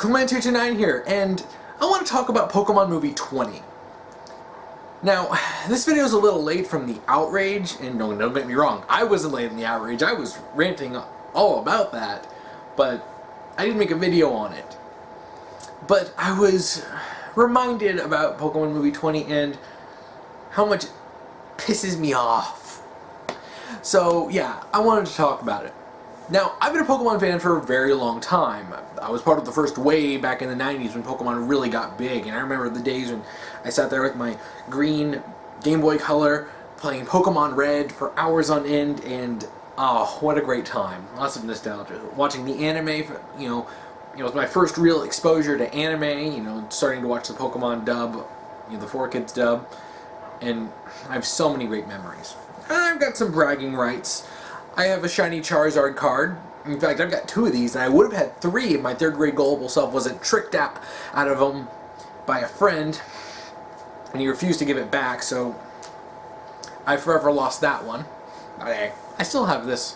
Rant here, and I want to talk about Pokemon Movie 20. Now, this video is a little late from the outrage, and don't get me wrong, I wasn't late in the outrage, I was ranting all about that, but I didn't make a video on it. But I was reminded about Pokemon Movie 20 and how much it pisses me off. So yeah, I wanted to talk about it. Now, I've been a Pokemon fan for a very long time. I was part of the first wave back in the 90s when Pokemon really got big, and I remember the days when I sat there with my green Game Boy Color playing Pokemon Red for hours on end, and oh, what a great time. Lots of nostalgia. Watching the anime, it was my first real exposure to anime, starting to watch the Pokemon dub, the 4Kids dub, and I have so many great memories. And I've got some bragging rights. I have a shiny Charizard card. In fact, I've got 2 of these, and I would have had 3 if my 3rd grade gullible self wasn't tricked out of them by a friend, and he refused to give it back, so I forever lost that one. But hey, I still have this.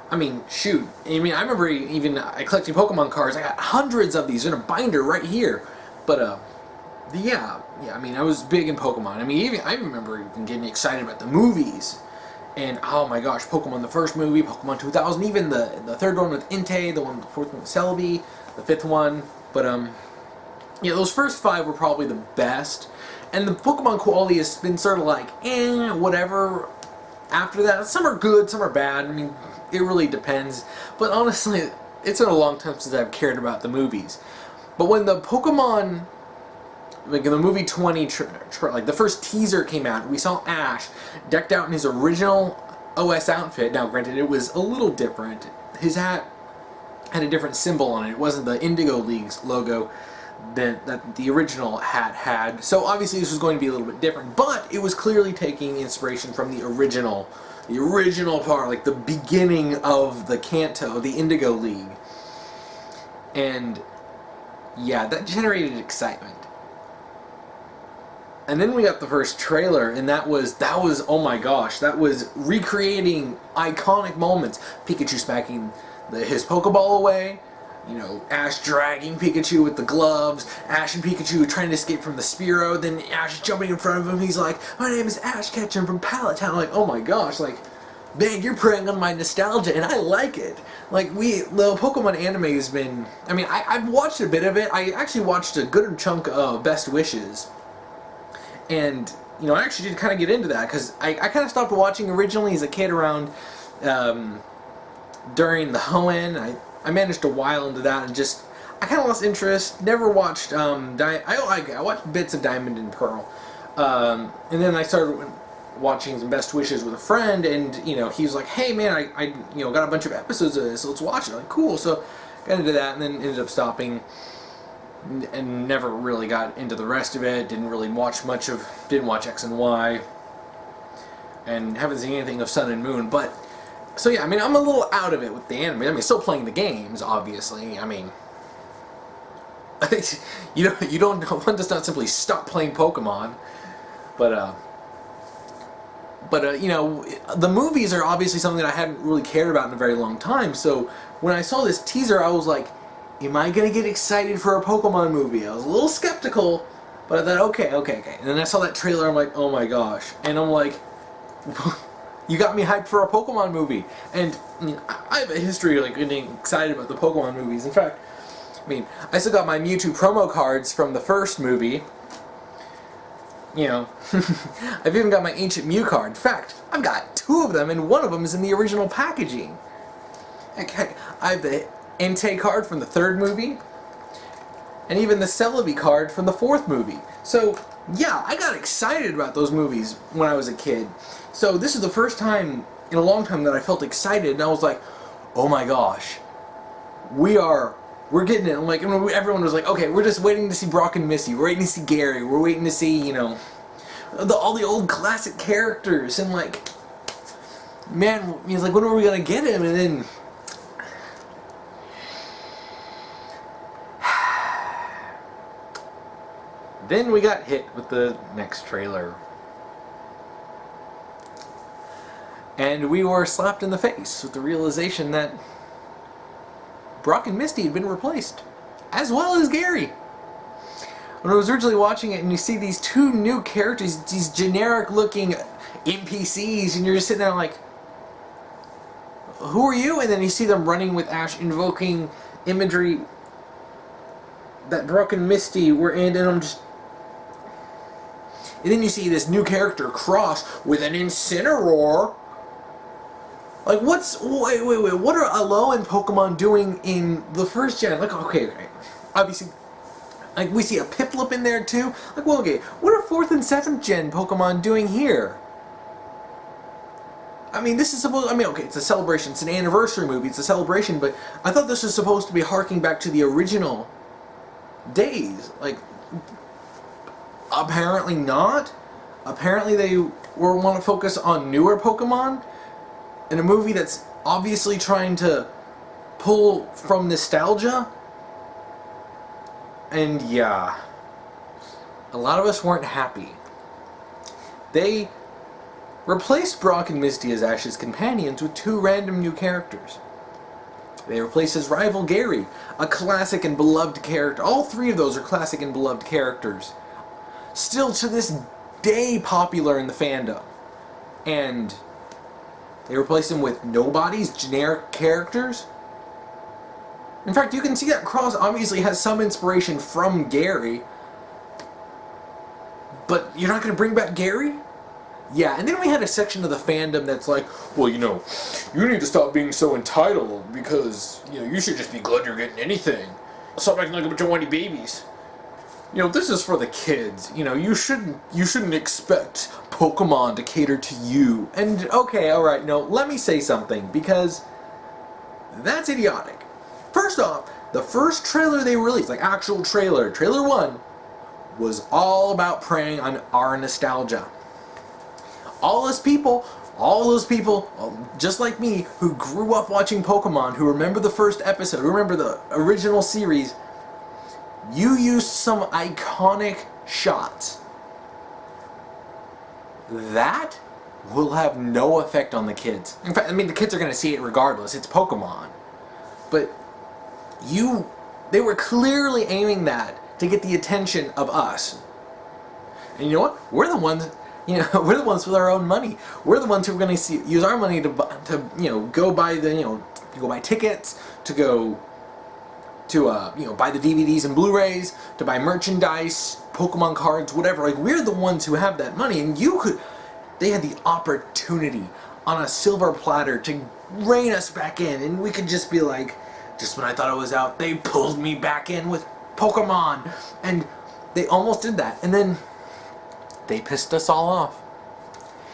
I mean, shoot. I remember even collecting Pokemon cards. I got hundreds of these in a binder right here. But, yeah, I was big in Pokemon. I remember even getting excited about the movies. And oh my gosh, Pokemon the first movie, Pokemon 2000, even the 3rd one with Entei, the 4th one with Celebi, the 5th one. But yeah, those first 5 were probably the best. And the Pokemon quality has been sort of like, whatever. After that, some are good, some are bad. It really depends. But honestly, it's been a long time since I've cared about the movies. But when the Pokemon, like in the movie 20, like the first teaser came out, we saw Ash decked out in his original OS outfit. Now, granted, it was a little different. His hat had a different symbol on it. It wasn't the Indigo League's logo that the original hat had. So obviously this was going to be a little bit different, but it was clearly taking inspiration from the original part, like the beginning of the Kanto, the Indigo League. And yeah, that generated excitement. And then we got the first trailer, and that was oh my gosh, that was recreating iconic moments. Pikachu smacking his Pokeball away, Ash dragging Pikachu with the gloves, Ash and Pikachu trying to escape from the Spearow, then Ash jumping in front of him, he's like, "My name is Ash Ketchum from Pallet Town." Like, oh my gosh, like, man, you're preying on my nostalgia, and I like it. Like, the Pokemon anime has been, I've watched a bit of it. I actually watched a good chunk of Best Wishes. And, I actually did kind of get into that, because I kind of stopped watching originally as a kid around, during the Hoenn. I managed a while into that, and I kind of lost interest. Never watched, I watched bits of Diamond and Pearl. And then I started watching some Best Wishes with a friend, and, he was like, "Hey man, I got a bunch of episodes of this, so let's watch it." I'm like, cool. So, got into that, and then ended up stopping, and never really got into the rest of it. Didn't watch X and Y, and haven't seen anything of Sun and Moon. But so yeah, I'm a little out of it with the anime. Still playing the games, obviously. One does not simply stop playing Pokemon, but the movies are obviously something that I hadn't really cared about in a very long time. So when I saw this teaser, I was like, am I going to get excited for a Pokemon movie? I was a little skeptical, but I thought, okay. And then I saw that trailer, I'm like, oh my gosh. And I'm like, you got me hyped for a Pokemon movie. And I have a history of getting excited about the Pokemon movies. In fact, I still got my Mewtwo promo cards from the first movie. I've even got my Ancient Mew card. In fact, I've got 2 of them, and one of them is in the original packaging. Heck, I have the Entei card from the 3rd movie, and even the Celebi card from the 4th movie. So yeah, I got excited about those movies when I was a kid. So this is the first time in a long time that I felt excited, and I was like, oh my gosh, we're getting it. I'm like, everyone was like, okay, we're just waiting to see Brock and Misty, we're waiting to see Gary, we're waiting to see, all the old classic characters, and like, man, he's like, when are we gonna get him? And then we got hit with the next trailer. And we were slapped in the face with the realization that Brock and Misty had been replaced. as well as Gary. When I was originally watching it and you see these two new characters, these generic looking NPCs, and you're just sitting there like, who are you? And then you see them running with Ash, invoking imagery that Brock and Misty were in, and I'm just... And then you see this new character cross with an Incineroar. Like, wait, what are Alola and Pokemon doing in the first gen? Like, okay, obviously, like, we see a Piplup in there too. Like, well, okay, what are 4th and 7th gen Pokemon doing here? I mean, this is supposed, I mean, okay, it's a celebration, it's an anniversary movie, it's a celebration, but I thought this was supposed to be harking back to the original days. Like, apparently not. Apparently they want to focus on newer Pokemon in a movie that's obviously trying to pull from nostalgia. And yeah, a lot of us weren't happy. They replaced Brock and Misty as Ash's companions with 2 random new characters. They replaced his rival Gary, a classic and beloved character. All 3 of those are classic and beloved characters. Still to this day popular in the fandom. And they replaced him with nobodies, generic characters. In fact, you can see that Cross obviously has some inspiration from Gary. But you're not going to bring back Gary? Yeah, and then we had a section of the fandom that's like, well, you know, you need to stop being so entitled because, you know, you should just be glad you're getting anything. Stop acting like a bunch of whiny babies. You know, this is for the kids. You know, you shouldn't expect Pokemon to cater to you. And okay, alright, no, let me say something, because that's idiotic. First off, the first trailer they released, like actual trailer, trailer 1, was all about preying on our nostalgia. All those people, just like me, who grew up watching Pokemon, who remember the first episode, who remember the original series, you used some iconic shots. That will have no effect on the kids. In fact, I mean, the kids are going to see it regardless. It's Pokemon. But they were clearly aiming that to get the attention of us. And you know what? We're the ones, you know, we're the ones with our own money. We're the ones who are going to use our money to you know, go buy the, you know, to go buy tickets, to go to you know, buy the DVDs and Blu-rays, to buy merchandise, Pokemon cards, whatever. Like, we're the ones who have that money, and they had the opportunity on a silver platter to rein us back in, and we could just be like, just when I thought I was out, they pulled me back in with Pokemon, and they almost did that, and then they pissed us all off.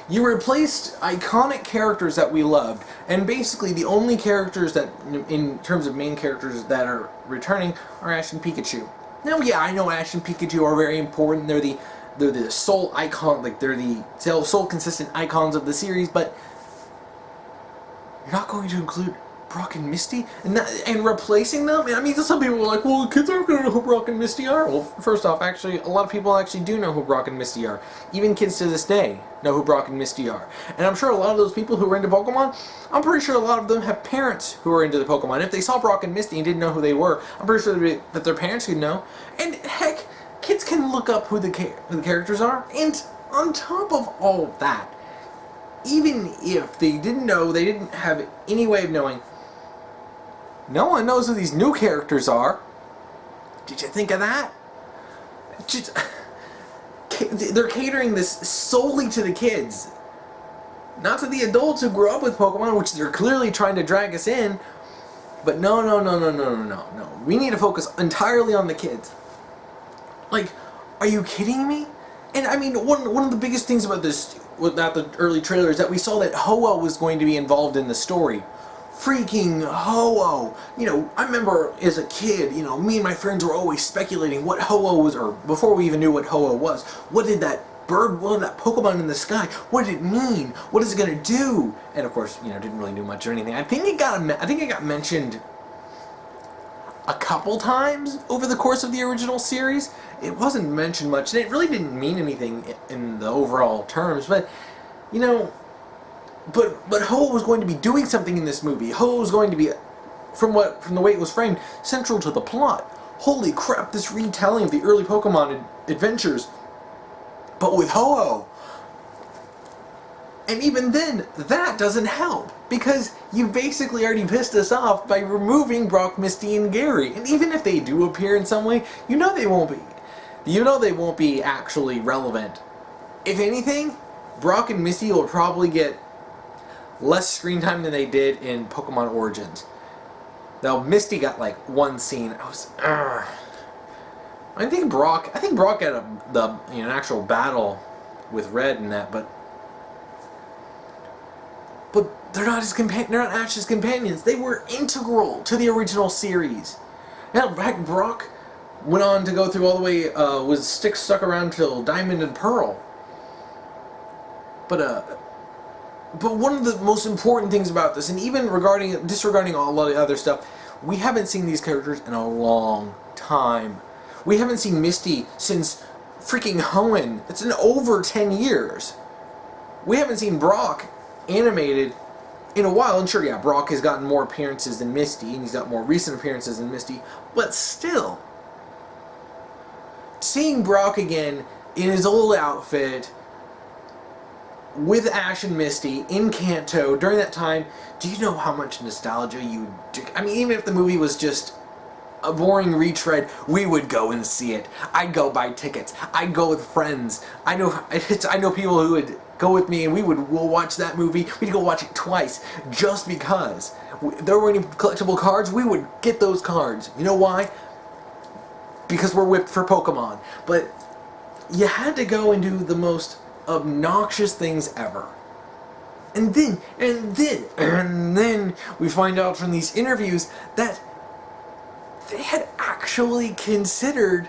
You replaced iconic characters that we loved, and basically the only characters that, in terms of main characters that are returning, are Ash and Pikachu. Now, yeah, I know Ash and Pikachu are very important. They're the sole icon, like they're the sole consistent icons of the series, but you're not going to include Brock and Misty and replacing them? I mean, some people are like, well, the kids aren't going to know who Brock and Misty are. Well, first off, actually, a lot of people actually do know who Brock and Misty are. Even kids to this day know who Brock and Misty are. And I'm sure a lot of those people who are into Pokemon, I'm pretty sure a lot of them have parents who are into the Pokemon. If they saw Brock and Misty and didn't know who they were, I'm pretty sure that their parents could know. And heck, kids can look up who the characters are. And on top of all that, even if they didn't know, they didn't have any way of knowing, no one knows who these new characters are. Did you think of that? They're catering this solely to the kids. Not to the adults who grew up with Pokemon, which they're clearly trying to drag us in. But no. We need to focus entirely on the kids. Like, are you kidding me? And I mean, one of the biggest things about this, without the early trailer, is that we saw that Ho-Oh was going to be involved in the story. Freaking Ho-Oh! You know, I remember as a kid, you know, me and my friends were always speculating what Ho-Oh was, or before we even knew what Ho-Oh was, what did that bird, what did that Pokemon in the sky, what did it mean? What is it gonna do? And of course, you know, didn't really do much or anything. I think it got mentioned a couple times over the course of the original series. It wasn't mentioned much, and it really didn't mean anything in the overall terms, but, you know, But Ho was going to be doing something in this movie. Ho was going to be, from the way it was framed, central to the plot. holy crap, this retelling of the early Pokemon adventures, but with Ho-Oh. And even then, that doesn't help, because you basically already pissed us off by removing Brock, Misty, and Gary. And even if they do appear in some way, you know they won't be. You know they won't be actually relevant. If anything, Brock and Misty will probably get less screen time than they did in Pokemon Origins. Now, Misty got like one scene. I think Brock got an actual battle with Red and that, but they're not they're not Ash's companions. They were integral to the original series. Now, heck, Brock went on to go through all the way, was stuck around till Diamond and Pearl. But one of the most important things about this, and even disregarding a lot of the other stuff, we haven't seen these characters in a long time. We haven't seen Misty since freaking Hoenn. It's been over 10 years. We haven't seen Brock animated in a while, and sure, yeah, Brock has gotten more appearances than Misty, and he's got more recent appearances than Misty, but still, seeing Brock again in his old outfit with Ash and Misty in Kanto during that time, do you know how much nostalgia you do? I mean, even if the movie was just a boring retread, we would go and see it. I'd go buy tickets. I'd go with friends. I know people who would go with me, and we'll watch that movie. We'd go watch it twice just because. If there were any collectible cards, we would get those cards. You know why? Because we're whipped for Pokemon. But you had to go and do the most obnoxious things ever. And then we find out from these interviews that they had actually considered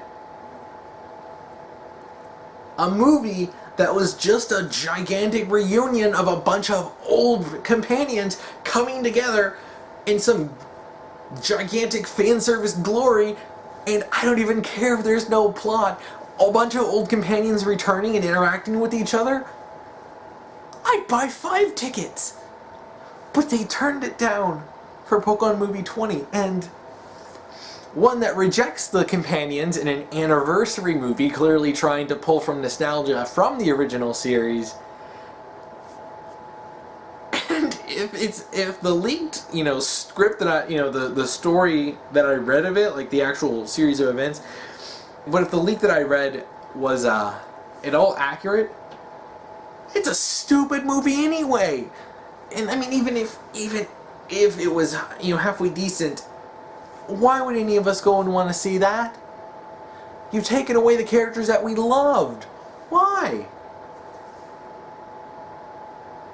a movie that was just a gigantic reunion of a bunch of old companions coming together in some gigantic fan service glory, and I don't even care if there's no plot. A bunch of old companions returning and interacting with each other. I'd buy 5 tickets. But they turned it down for Pokemon Movie 20, and one that rejects the companions in an anniversary movie, clearly trying to pull from nostalgia from the original series. And if the leaked, script that the story that I read of it, like the actual series of events, but if the leak that I read was at all accurate, it's a stupid movie anyway. And I mean, even if it was halfway decent, why would any of us go and want to see that? You've taken away the characters that we loved. Why?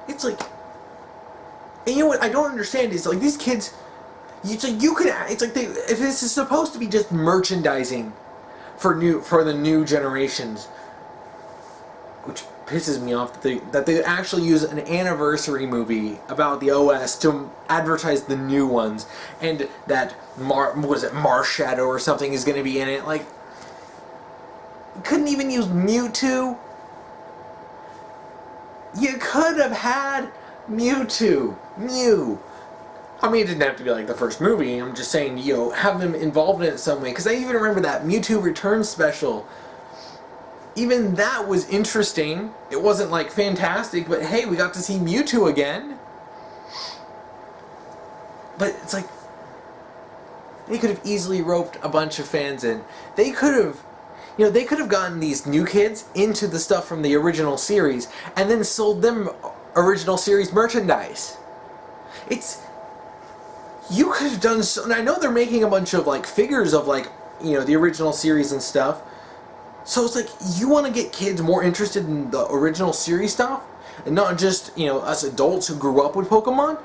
It's like, and you know what I don't understand is, like, these kids, if this is supposed to be just merchandising for the new generations, which pisses me off that they actually use an anniversary movie about the OS to advertise the new ones, and that Marshadow or something is going to be in it. Like, you couldn't even use Mewtwo. You could have had Mewtwo. Mew. I mean, it didn't have to be like the first movie. I'm just saying, have them involved in it some way. Because I even remember that Mewtwo Return special. Even that was interesting. It wasn't like fantastic, but hey, we got to see Mewtwo again. But it's like, they could have easily roped a bunch of fans in. They could have gotten these new kids into the stuff from the original series and then sold them original series merchandise. You could have done so, and I know they're making a bunch of like figures of like, the original series and stuff. So it's like, you want to get kids more interested in the original series stuff, and not just, us adults who grew up with Pokemon.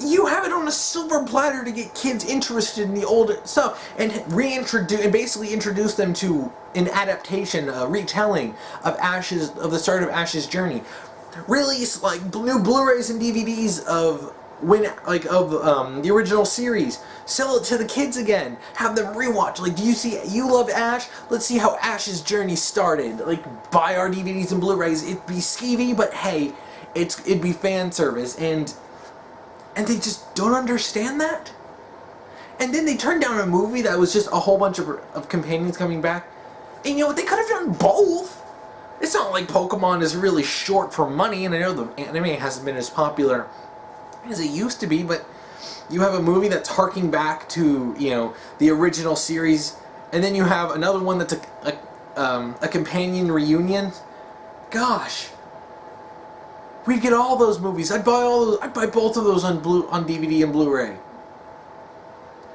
You have it on a silver platter to get kids interested in the old stuff, and basically introduce them to an adaptation, a retelling of the start of Ash's journey. Release like new Blu-rays and DVDs of the original series. Sell it to the kids again. Have them rewatch. Like, you love Ash? Let's see how Ash's journey started. Like, buy our DVDs and Blu-rays. It'd be skeevy, but hey, it'd be fan service, and they just don't understand that. And then they turned down a movie that was just a whole bunch of companions coming back. And you know what? They could have done both. It's not like Pokemon is really short for money, and I know the anime hasn't been as popular as it used to be, but you have a movie that's harking back to, you know, the original series, and then you have another one that's a companion reunion. Gosh, we'd get all those movies. I'd buy all those. I'd buy both of those on DVD and Blu-ray.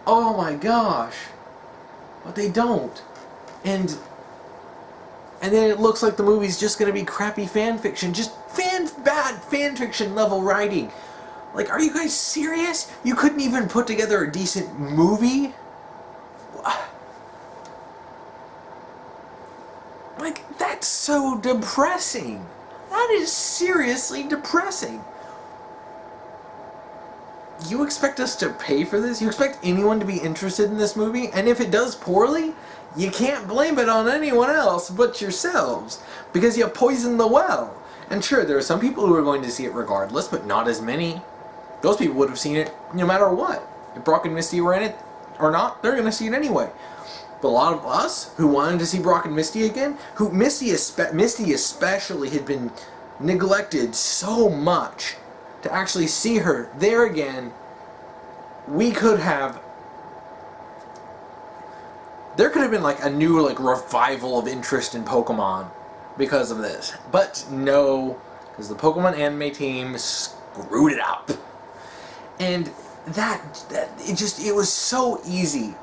Oh my gosh, but they don't, and then it looks like the movie's just gonna be crappy fan fiction, just bad fan fiction level writing. Like, are you guys serious? You couldn't even put together a decent movie? Like, that's so depressing. That is seriously depressing. You expect us to pay for this? You expect anyone to be interested in this movie? And if it does poorly, you can't blame it on anyone else but yourselves, because you poisoned the well. And sure, there are some people who are going to see it regardless, but not as many. Those people would have seen it no matter what. If Brock and Misty were in it or not, they're going to see it anyway. But a lot of us who wanted to see Brock and Misty again, who Misty especially had been neglected so much, to actually see her there again, we could have... There could have been like a new revival of interest in Pokemon because of this. But no, because the Pokemon anime team screwed it up. And it was so easy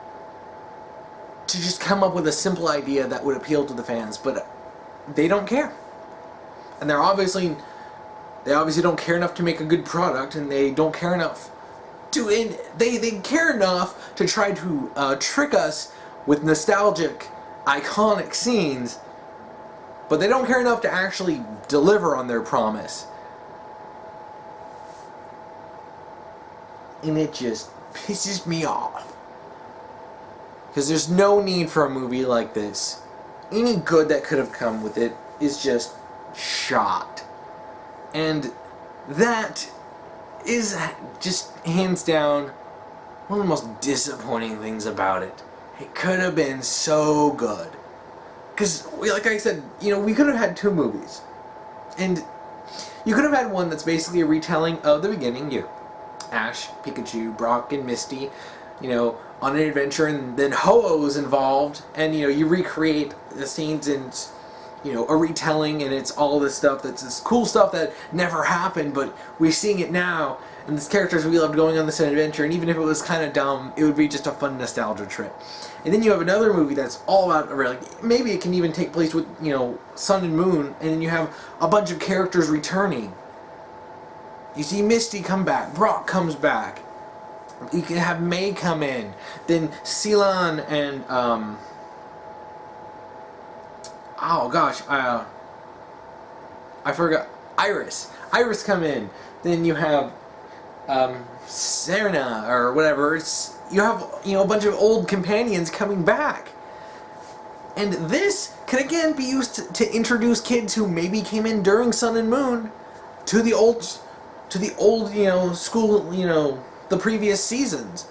to just come up with a simple idea that would appeal to the fans, but they don't care. And they obviously don't care enough to make a good product, and they don't care enough to... They care enough to try to trick us with nostalgic, iconic scenes, but they don't care enough to actually deliver on their promise. And it just pisses me off. Because there's no need for a movie like this. Any good that could have come with it is just shot. And that is just hands down one of the most disappointing things about it. It could have been so good. Because, like I said, you know, we could have had two movies. And you could have had one that's basically a retelling of the beginning. You Ash, Pikachu, Brock, and Misty, you know, on an adventure, and then Ho-Oh's involved, and, you know, you recreate the scenes and, you know, a retelling, and it's all this stuff that's this cool stuff that never happened, but we're seeing it now, and these characters we loved going on this adventure, and even if it was kind of dumb, it would be just a fun nostalgia trip. And then you have another movie that's all about, like, maybe it can even take place with, you know, Sun and Moon, and then you have a bunch of characters returning. You see Misty come back, Brock comes back, you can have May come in, then Ceylon and, oh gosh, I forgot, Iris come in, then you have, Serena, or whatever, you have, you know, a bunch of old companions coming back. And this can again be used to introduce kids who maybe came in during Sun and Moon to the old, you know, school, you know, the previous seasons.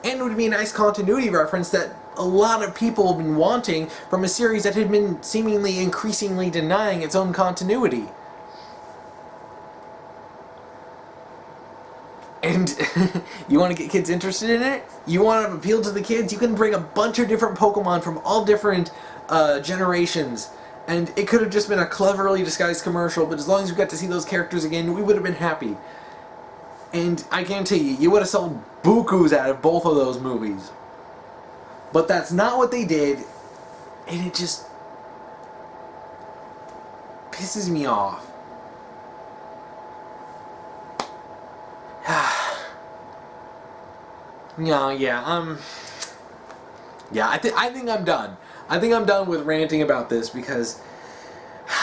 And it would be a nice continuity reference that a lot of people have been wanting from a series that had been seemingly increasingly denying its own continuity. And you want to get kids interested in it? You want to appeal to the kids? You can bring a bunch of different Pokemon from all different generations. And it could have just been a cleverly disguised commercial, but as long as we got to see those characters again, we would have been happy. And I guarantee you would have sold bukus out of both of those movies. But that's not what they did, and it just pisses me off. I think I'm done. I think I'm done with ranting about this because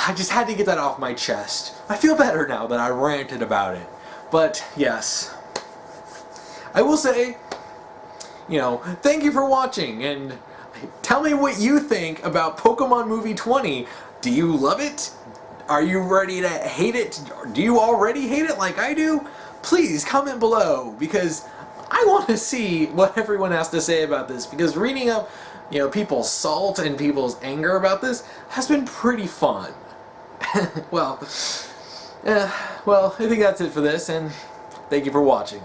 I just had to get that off my chest. I feel better now that I ranted about it. But, yes. I will say, you know, thank you for watching, and tell me what you think about Pokemon Movie 20. Do you love it? Are you ready to hate it? Do you already hate it like I do? Please comment below, because I want to see what everyone has to say about this, because reading up, people's salt and people's anger about this has been pretty fun. Well, I think that's it for this, and thank you for watching.